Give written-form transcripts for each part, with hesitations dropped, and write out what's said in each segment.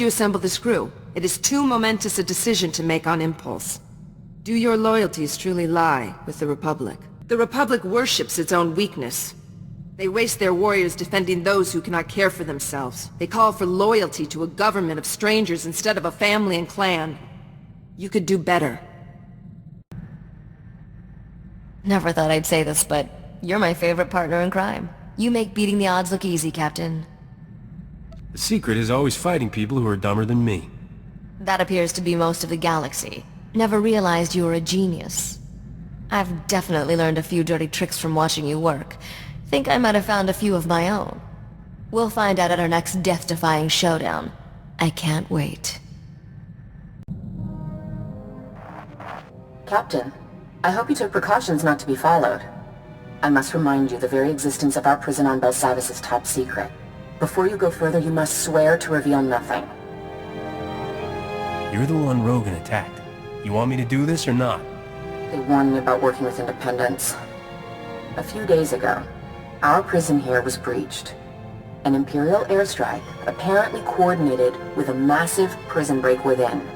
you assemble this crew? It is too momentous a decision to make on impulse. Do your loyalties truly lie with the Republic? The Republic worships its own weakness. They waste their warriors defending those who cannot care for themselves. They call for loyalty to a government of strangers instead of a family and clan. You could do better. Never thought I'd say this, but you're my favorite partner in crime. You make beating the odds look easy, Captain. The secret is always fighting people who are dumber than me. That appears to be most of the galaxy. Never realized you were a genius. I've definitely learned a few dirty tricks from watching you work. Think I might have found a few of my own. We'll find out at our next death-defying showdown. I can't wait. Captain, I hope you took precautions not to be followed. I must remind you the very existence of our prison on Belsavis is top secret. Before you go further, you must swear to reveal nothing. You're the one Rogun attacked. You want me to do this or not? They warned me about working with independents. A few days ago, our prison here was breached. An Imperial airstrike, apparently coordinated with a massive prison break within.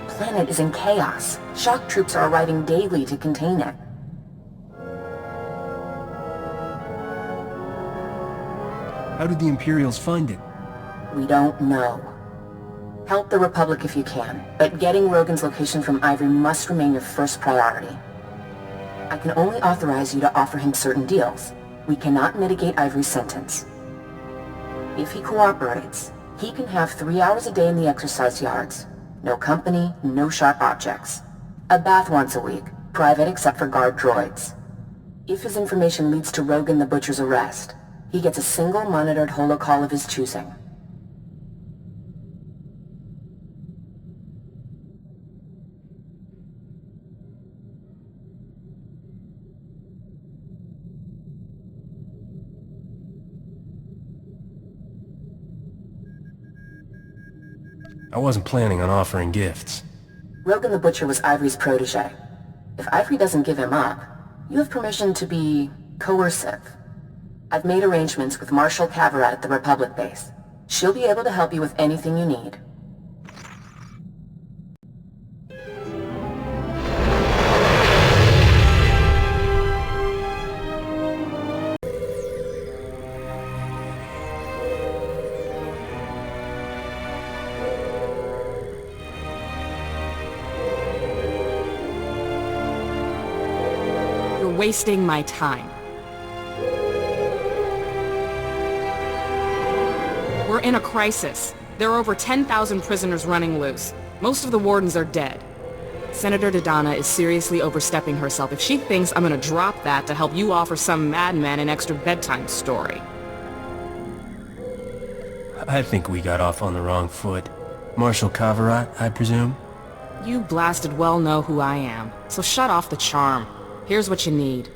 The planet is in chaos. Shock troops are arriving daily to contain it. How did the Imperials find it? We don't know. Help the Republic if you can, but getting Rogun's location from Ivory must remain your first priority. I can only authorize you to offer him certain deals. We cannot mitigate Ivory's sentence. If he cooperates, he can have 3 hours a day in the exercise yards. No company, no sharp objects. A bath once a week, private except for guard droids. If his information leads to Rogun the Butcher's arrest, he gets a single monitored holocall of his choosing. I wasn't planning on offering gifts. Rogun the Butcher was Ivory's protege. If Ivory doesn't give him up, you have permission to be coercive. I've made arrangements with Marshal Cavarat at the Republic base. She'll be able to help you with anything you need. You're wasting my time. We're in a crisis. There are over 10,000 prisoners running loose. Most of the wardens are dead. Senator Dodonna is seriously overstepping herself if she thinks I'm gonna drop that to help you offer some madman an extra bedtime story. I think we got off on the wrong foot. Marshal Cavarat, I presume? You blasted well know who I am, so shut off the charm. Here's what you need.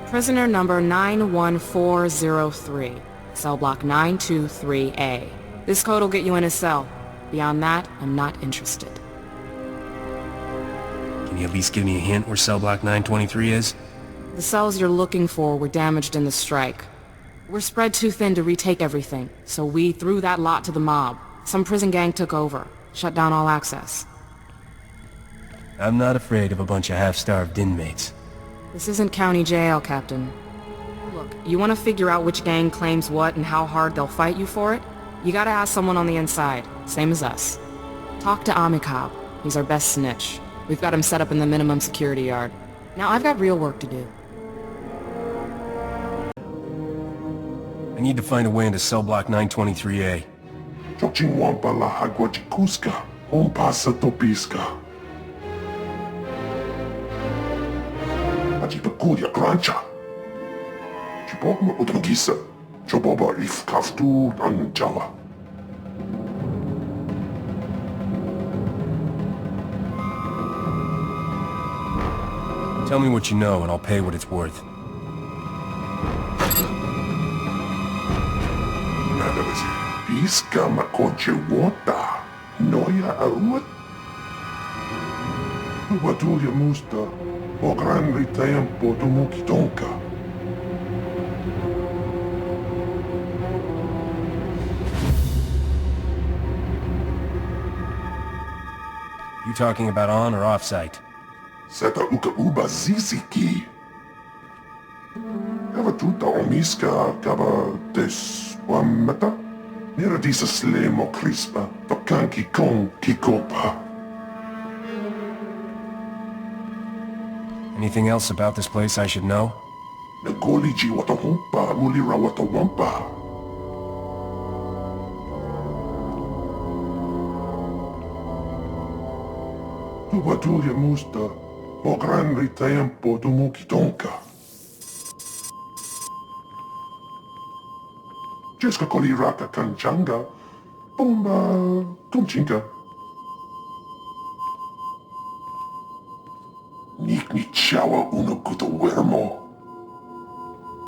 Prisoner number 91403. Cell block 923A. This code will get you in a cell. Beyond that, I'm not interested. Can you at least give me a hint where cell block 923 is? The cells you're looking for were damaged in the strike. We're spread too thin to retake everything, so we threw that lot to the mob. Some prison gang took over, shut down all access. I'm not afraid of a bunch of half-starved inmates. This isn't county jail, Captain. Look, you want to figure out which gang claims what and how hard they'll fight you for it? You gotta ask someone on the inside, same as us. Talk to Amikab. He's our best snitch. We've got him set up in the minimum security yard. Now I've got real work to do. I need to find a way into cell block 923A. Chochinwampa la Haguachikuska, Ompasa Topiska. Ajipakuya Grancha. Chiboma Utrugisa, Choboba if Kaftu Anjala. Tell me what you know and I'll pay what it's worth. Nadalasi, Piska Makoche Wota, Noya Awat. Watuya Musta, O Grande Tempo Tomuki Tonka. You talking about on or off-site? Seta uka uba ziziki. Kava tuta omiska kava des wamata. Nera disa slemo crispa, vakanki kon kikopa. Anything else about this place I should know? Nagoliji watahompa, mulira watawampa. Tubatulia musta, o grande tempo tumukitonka. Jeska koliraka kanchanga, bomba kumchinka. Nikni chawa uno kuto wermo.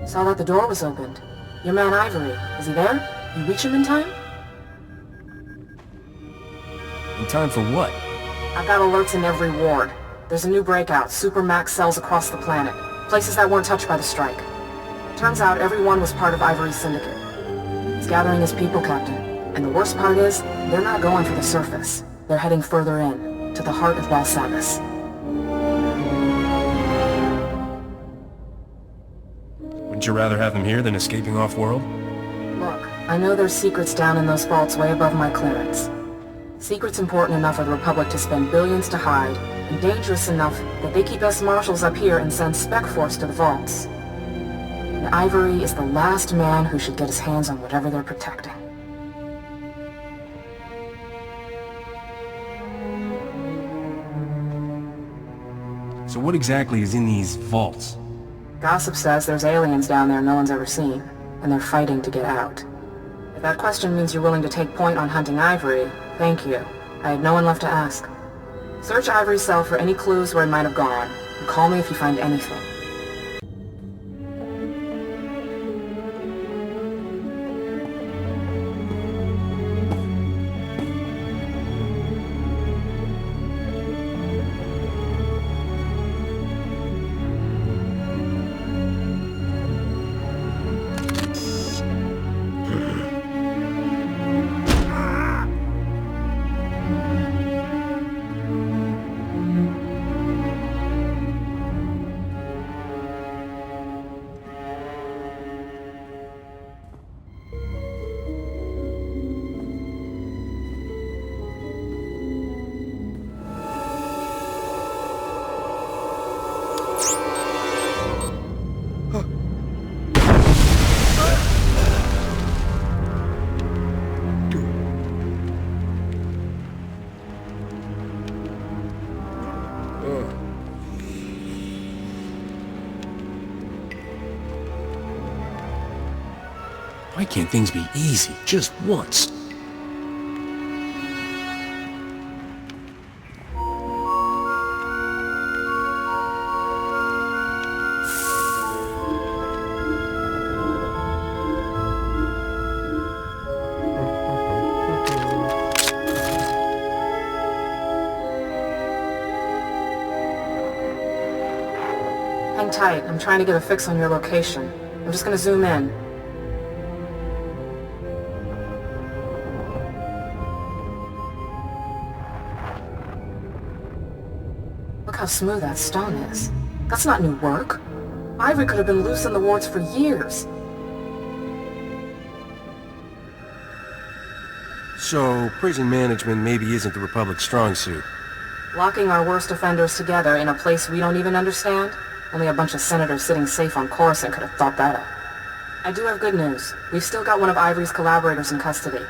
Saw that the door was opened. Your man Ivory, is he there? You reach him in time? In time for what? I've got alerts in every ward. There's a new breakout, supermax cells across the planet. Places that weren't touched by the strike. Turns out everyone was part of Ivory's syndicate. He's gathering his people, Captain. And the worst part is, they're not going for the surface. They're heading further in, to the heart of Belsavis. Wouldn't you rather have them here than escaping off-world? Look, I know there's secrets down in those vaults way above my clearance. Secrets important enough for the Republic to spend billions to hide, and dangerous enough that they keep us marshals up here and send Spec Force to the vaults. And Ivory is the last man who should get his hands on whatever they're protecting. So what exactly is in these vaults? Gossip says there's aliens down there no one's ever seen, and they're fighting to get out. If that question means you're willing to take point on hunting Ivory, thank you. I had no one left to ask. Search Ivory's cell for any clues where he might have gone, and call me if you find anything. Why can't things be easy, just once? Hang tight, I'm trying to get a fix on your location. I'm just gonna zoom in. Look how smooth that stone is. That's not new work. Ivory could have been loose in the wards for years. So, prison management maybe isn't the Republic's strong suit. Locking our worst offenders together in a place we don't even understand? Only a bunch of senators sitting safe on Coruscant could have thought that up. I do have good news. We've still got one of Ivory's collaborators in custody.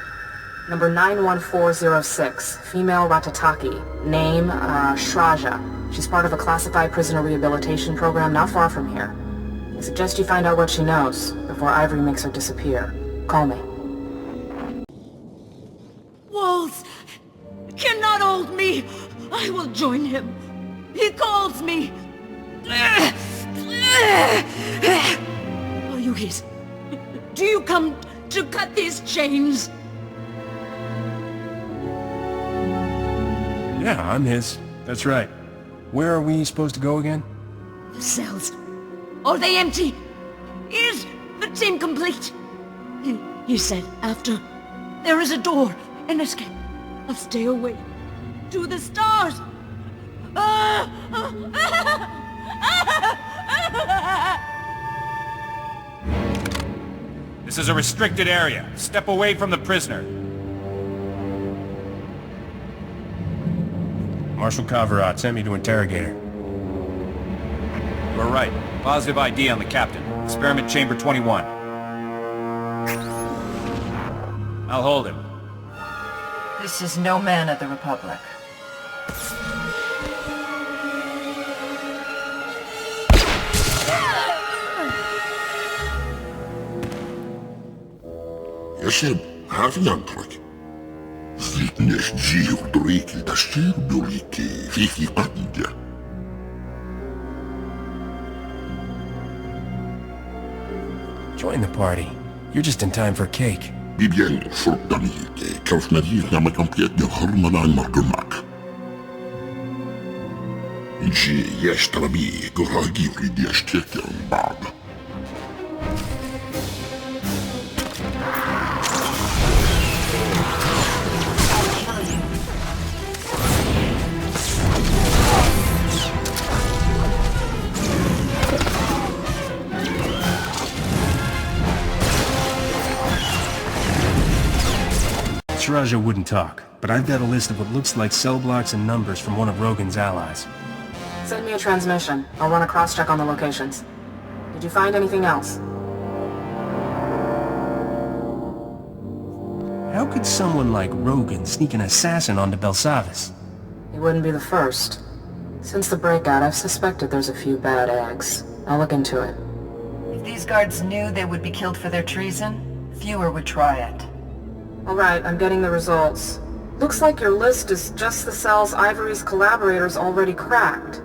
Number 91406, female Ratataki. Name, Shraja. She's part of a classified prisoner rehabilitation program not far from here. I suggest you find out what she knows before Ivory makes her disappear. Call me. Walls cannot hold me. I will join him. He calls me. Are you his? Do you come to cut these chains? Yeah, I'm his. That's right. Where are we supposed to go again? The cells. Are they empty? Is the team complete? He said after there is a door, an escape. I'll stay away. to the stars! This is a restricted area. Step away from the prisoner. Marshal Kavirat sent me to interrogate her. You are right. Positive ID on the captain. Experiment Chamber 21. I'll hold him. This is no man of the Republic. Jäsen, harjanklak. Zitnes jiurduriki tashirduriki fifi qadja. Join the party. You're just in time for cake. Bibien sultanike kafnadik na makampiet de harmanan markumak. Ji yestrabi goragi vridiashtikan bad. Raja wouldn't talk, but I've got a list of what looks like cell blocks and numbers from one of Rogun's allies. Send me a transmission. I'll run a cross-check on the locations. Did you find anything else? How could someone like Rogun sneak an assassin onto Belsavis? He wouldn't be the first. Since the breakout, I've suspected there's a few bad eggs. I'll look into it. If these guards knew they would be killed for their treason, fewer would try it. Alright, I'm getting the results. Looks like your list is just the cells Ivory's collaborators already cracked.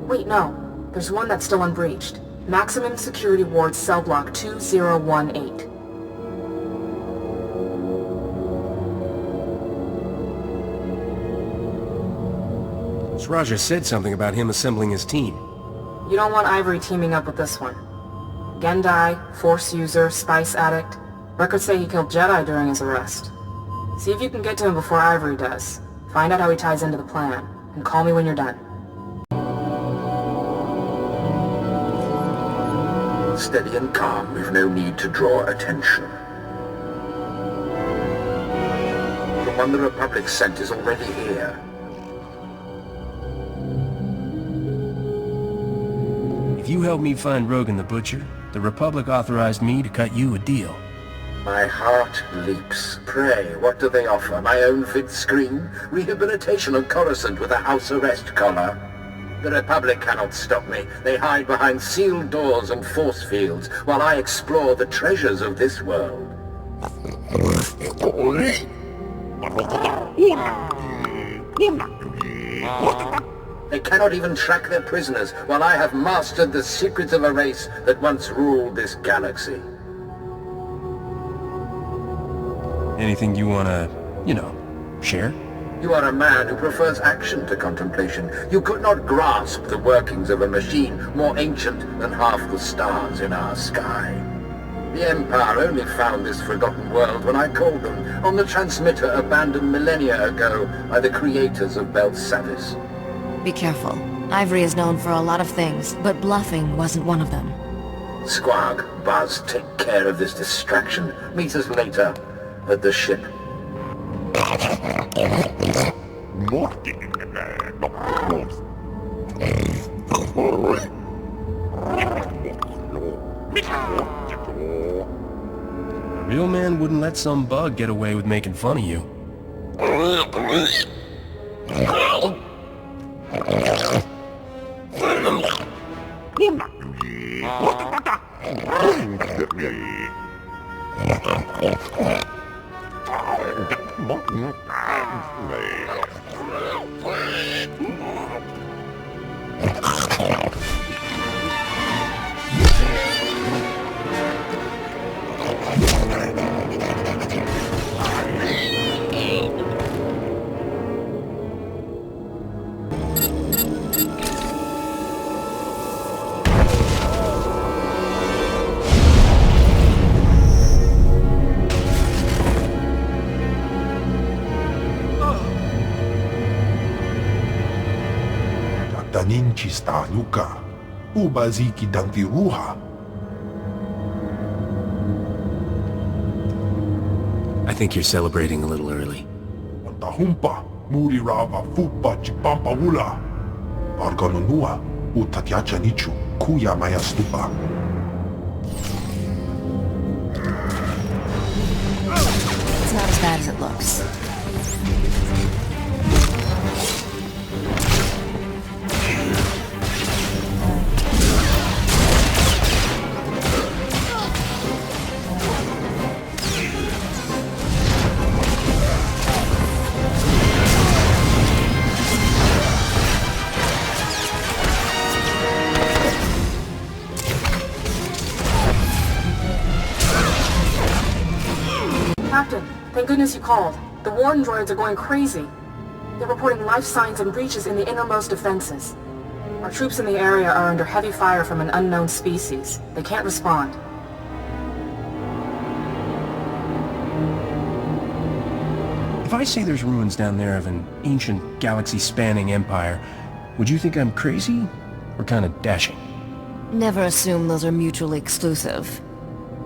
Wait, no. There's one that's still unbreached. Maximum Security Ward Cell Block 2018. Raja said something about him assembling his team. You don't want Ivory teaming up with this one. Gendai, Force User, Spice Addict. Records say he killed Jedi during his arrest. See if you can get to him before Ivory does. Find out how he ties into the plan, and call me when you're done. Steady and calm, we've no need to draw attention. The one the Republic sent is already here. If you help me find Rogun the Butcher, the Republic authorized me to cut you a deal. My heart leaps. Pray, what do they offer? My own vid screen? Rehabilitation of Coruscant with a house arrest collar? The Republic cannot stop me. They hide behind sealed doors and force fields while I explore the treasures of this world. They cannot even track their prisoners while I have mastered the secrets of a race that once ruled this galaxy. Anything you wanna, share? You are a man who prefers action to contemplation. You could not grasp the workings of a machine more ancient than half the stars in our sky. The Empire only found this forgotten world when I called them on the transmitter abandoned millennia ago by the creators of Belsavis. Be careful. Ivory is known for a lot of things, but bluffing wasn't one of them. Squawk, Buzz, take care of this distraction. Meet us later at the ship. A real man wouldn't let some bug get away with making fun of you. daninchi stanuka. Ubaziki dantiruha. I think you're celebrating a little early. Tahumpa, muri rava fupa chipampa ula. Arganonua, utatyacha nichu, kuya maya stupa. It's not as bad as it looks. Captain, thank goodness you called. The Warden droids are going crazy. They're reporting life signs and breaches in the innermost defenses. Our troops in the area are under heavy fire from an unknown species. They can't respond. If I say there's ruins down there of an ancient galaxy-spanning empire, would you think I'm crazy? Or kind of dashing? Never assume those are mutually exclusive.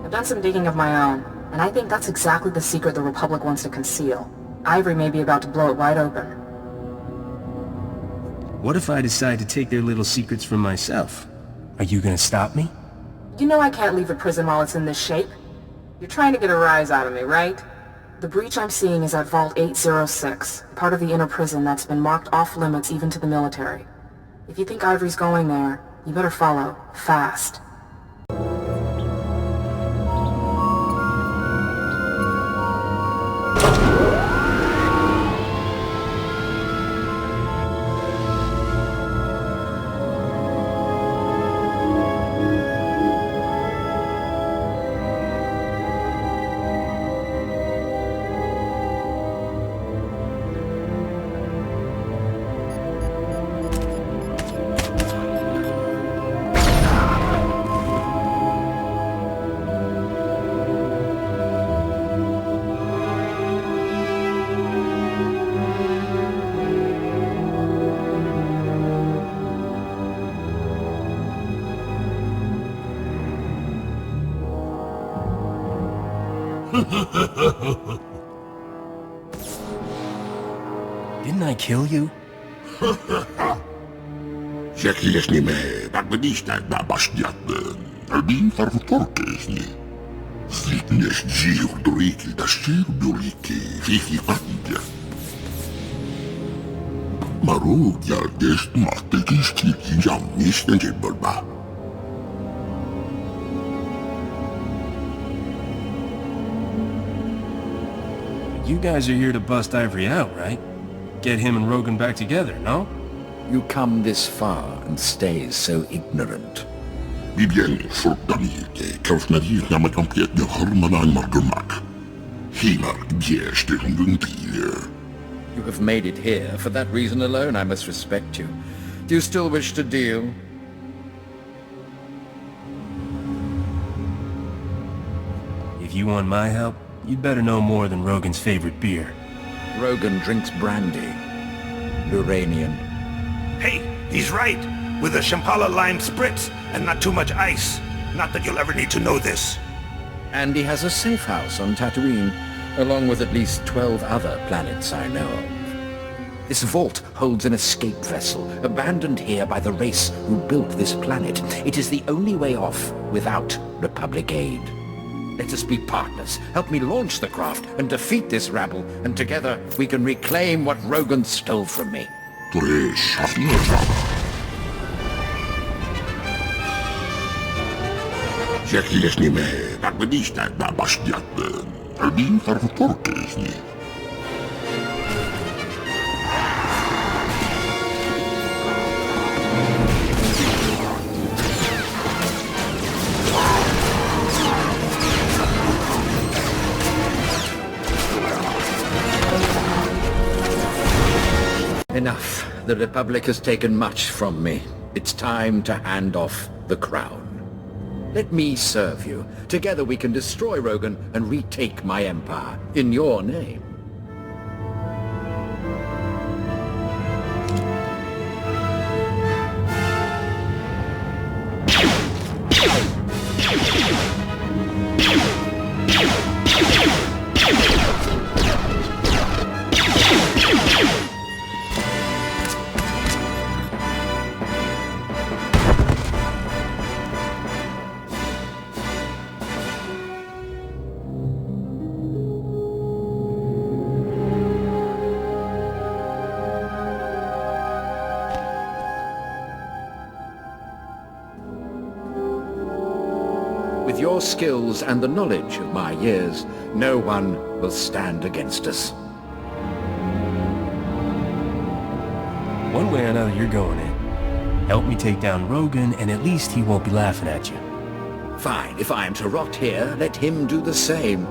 I've done some digging of my own, and I think that's exactly the secret the Republic wants to conceal. Ivory may be about to blow it wide open. What if I decide to take their little secrets for myself? Are you gonna stop me? You know I can't leave the prison while it's in this shape. You're trying to get a rise out of me, right? The breach I'm seeing is at Vault 806, part of the inner prison that's been marked off-limits even to the military. If you think Ivory's going there, you better follow, fast. Didn't I kill you? Jakiesni me, bagdista da bastiatne. Albin farvutorkesni. Zlikniesz dził duriki da ścirbuliki. Fifi pandja. Maruk jalgest mahtekistki jamnisten jibbalba. You guys are here to bust Ivory out, right? Get him and Rogun back together, no? You come this far and stay so ignorant. Bibien sultanike, kausnarit na makampiet na harmanan margamak. Hinar geste hunguntir. You have made it here. For that reason alone, I must respect you. Do you still wish to deal? If you want my help, you'd better know more than Rogun's favorite beer. Rogun drinks brandy. Uranian. Hey, he's right. With a Shambhala lime spritz and not too much ice. Not that you'll ever need to know this. And he has a safe house on Tatooine, along with at least 12 other planets I know of. This vault holds an escape vessel, abandoned here by the race who built this planet. It is the only way off without Republic aid. Let us be partners. Help me launch the craft and defeat this rabble, and together we can reclaim what Rogun stole from me. Jakiesni me, bagdista da bastiatne. Albin farvutorkesni. Enough. The Republic has taken much from me. It's time to hand off the crown. Let me serve you. Together we can destroy Rogun and retake my empire in your name. With your skills and the knowledge of my years, no one will stand against us. One way or another, you're going in. Help me take down Rogun, and at least he won't be laughing at you. Fine, if I am to rot here, let him do the same.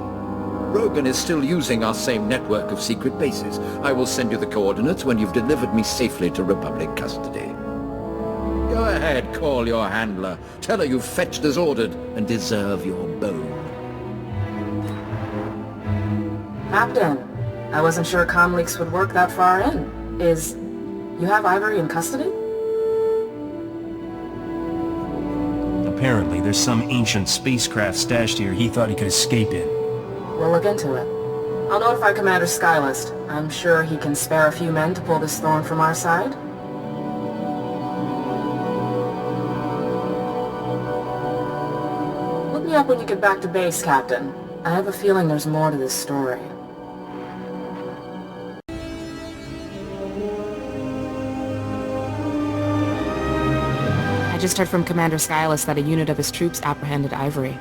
Rogun is still using our same network of secret bases. I will send you the coordinates when you've delivered me safely to Republic custody. Go ahead, call your handler. Tell her you've fetched as ordered and deserve your bone. Captain, I wasn't sure comm leaks would work that far in. You have Ivory in custody? Apparently, there's some ancient spacecraft stashed here he thought he could escape in. We'll look into it. I'll notify Commander Skylist. I'm sure he can spare a few men to pull this thorn from our side. Look me up when you get back to base, Captain. I have a feeling there's more to this story. I just heard from Commander Skylist that a unit of his troops apprehended Ivory.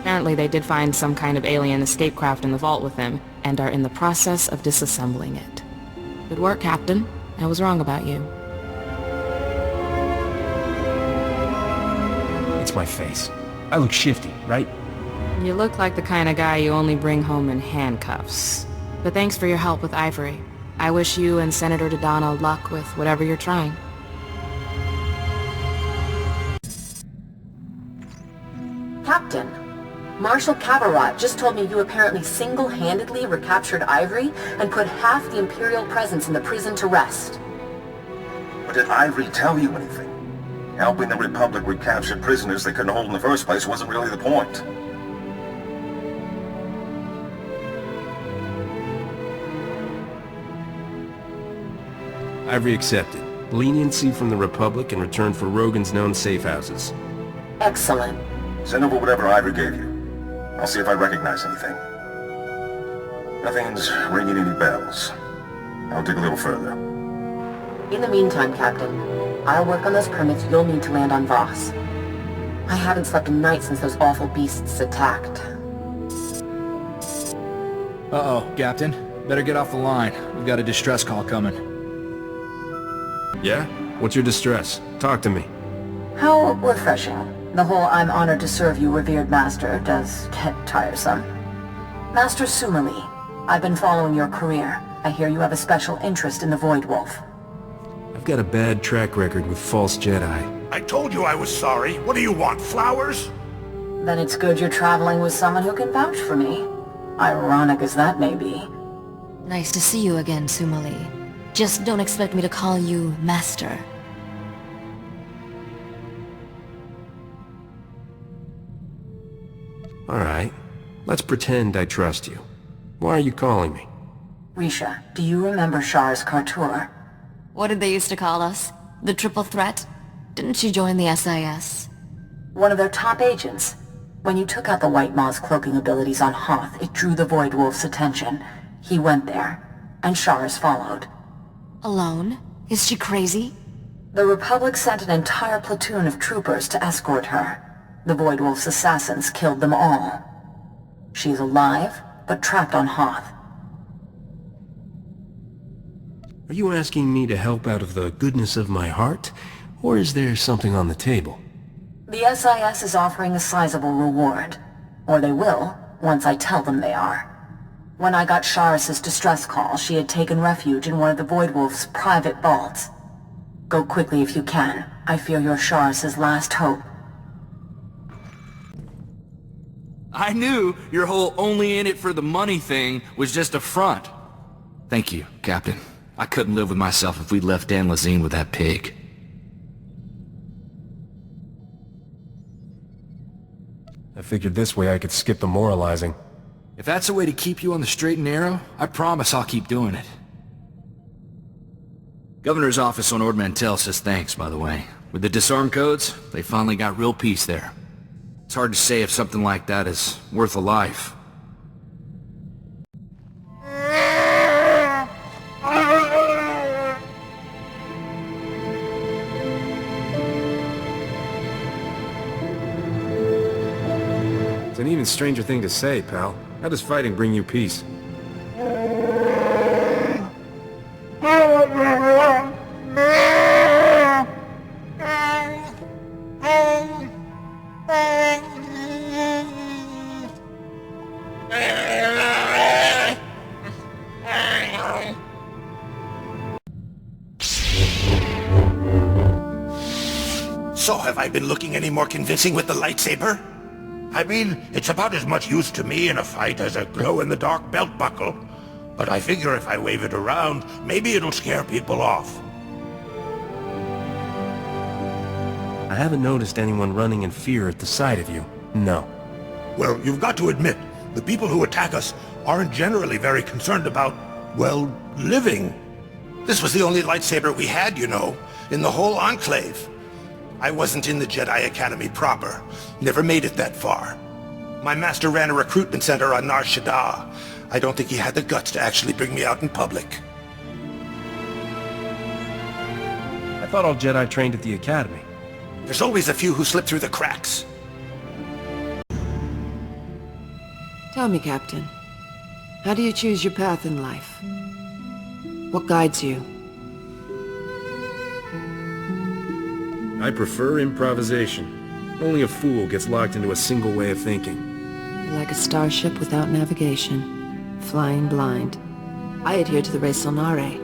Apparently they did find some kind of alien escape craft in the vault with him, and are in the process of disassembling it. Good work, Captain. I was wrong about you. It's my face. I look shifty, right? You look like the kind of guy you only bring home in handcuffs. But thanks for your help with Ivory. I wish you and Senator Dodonna luck with whatever you're trying. Captain, Marshal Cavarat just told me you apparently single-handedly recaptured Ivory and put half the Imperial presence in the prison to rest. But did Ivory tell you anything? Helping the Republic recapture prisoners they couldn't hold in the first place wasn't really the point. Ivory accepted. Leniency from the Republic in return for Rogun's known safe houses. Excellent. Send over whatever Ivory gave you. I'll see if I recognize anything. Nothing's ringing any bells. I'll dig a little further. In the meantime, Captain, I'll work on those permits you'll need to land on Voss. I haven't slept a night since those awful beasts attacked. Uh-oh, Captain. Better get off the line. We've got a distress call coming. Yeah? What's your distress? Talk to me. How refreshing. The whole I'm honored to serve you, revered master, does get tiresome. Master Sumali, I've been following your career. I hear you have a special interest in the Void Wolf. I've got a bad track record with false Jedi. I told you I was sorry. What do you want, flowers? Then it's good you're traveling with someone who can vouch for me. Ironic as that may be. Nice to see you again, Sumali. Just don't expect me to call you Master. Alright, let's pretend I trust you. Why are you calling me? Risha, do you remember Shar's Kartur? What did they used to call us? The Triple Threat? Didn't she join the SIS? One of their top agents. When you took out the White Maw's cloaking abilities on Hoth, it drew the Void Wolf's attention. He went there, and Shar's followed. Alone? Is she crazy? The Republic sent an entire platoon of troopers to escort her. The Void Wolf's assassins killed them all. She's alive, but trapped on Hoth. Are you asking me to help out of the goodness of my heart? Or is there something on the table? The SIS is offering a sizable reward. Or they will, once I tell them they are. When I got Sharis's distress call, she had taken refuge in one of the Void Wolf's private vaults. Go quickly if you can. I fear you're Sharis's last hope. I knew your whole only in it for the money thing was just a front. Thank you, Captain. I couldn't live with myself if we left Dan Lazine with that pig. I figured this way I could skip the moralizing. If that's a way to keep you on the straight and narrow, I promise I'll keep doing it. Governor's office on Ord Mantell says thanks, by the way. With the disarm codes, they finally got real peace there. It's hard to say if something like that is worth a life. even stranger thing to say, pal. How does fighting bring you peace? So, have I been looking any more convincing with the lightsaber? I mean, it's about as much use to me in a fight as a glow-in-the-dark belt buckle. But I figure if I wave it around, maybe it'll scare people off. I haven't noticed anyone running in fear at the sight of you. No. Well, you've got to admit, the people who attack us aren't generally very concerned about, well, living. This was the only lightsaber we had, you know, in the whole Enclave. I wasn't in the Jedi Academy proper. Never made it that far. My master ran a recruitment center on Nar Shaddaa. I don't think he had the guts to actually bring me out in public. I thought all Jedi trained at the Academy. There's always a few who slip through the cracks. Tell me, Captain. How do you choose your path in life? What guides you? I prefer improvisation. Only a fool gets locked into a single way of thinking. You're like a starship without navigation, flying blind. I adhere to the Res Sonare,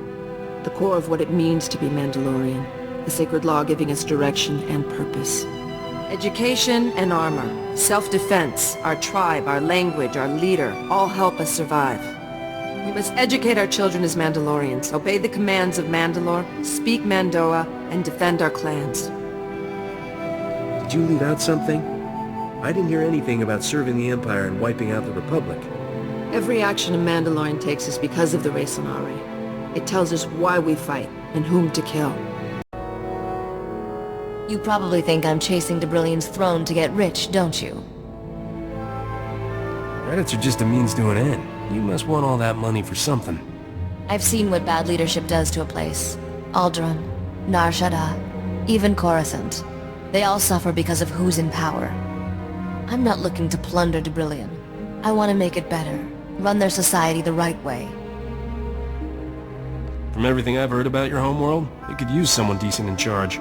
the core of what it means to be Mandalorian, the sacred law giving us direction and purpose. Education and armor, self-defense, our tribe, our language, our leader, all help us survive. We must educate our children as Mandalorians, obey the commands of Mandalore, speak Mandoa, and defend our clans. Did you leave out something? I didn't hear anything about serving the Empire and wiping out the Republic. Every action a Mandalorian takes is because of the Res Sonare. It tells us why we fight and whom to kill. You probably think I'm chasing Debrillion's throne to get rich, don't you? Credits are just a means to an end. You must want all that money for something. I've seen what bad leadership does to a place. Alderaan, Nar Shaddaa, even Coruscant. They all suffer because of who's in power. I'm not looking to plunder Debrillion. I want to make it better. Run their society the right way. From everything I've heard about your homeworld, they could use someone decent in charge.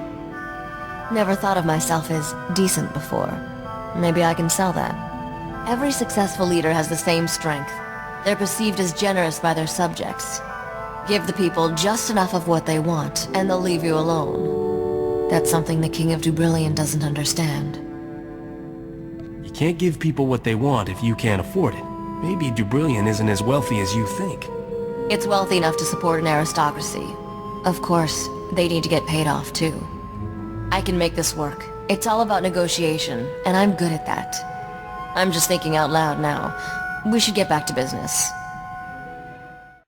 Never thought of myself as decent before. Maybe I can sell that. Every successful leader has the same strength. They're perceived as generous by their subjects. Give the people just enough of what they want, and they'll leave you alone. That's something the King of Dubrillion doesn't understand. You can't give people what they want if you can't afford it. Maybe Dubrillion isn't as wealthy as you think. It's wealthy enough to support an aristocracy. Of course, they need to get paid off too. I can make this work. It's all about negotiation, and I'm good at that. I'm just thinking out loud now. We should get back to business.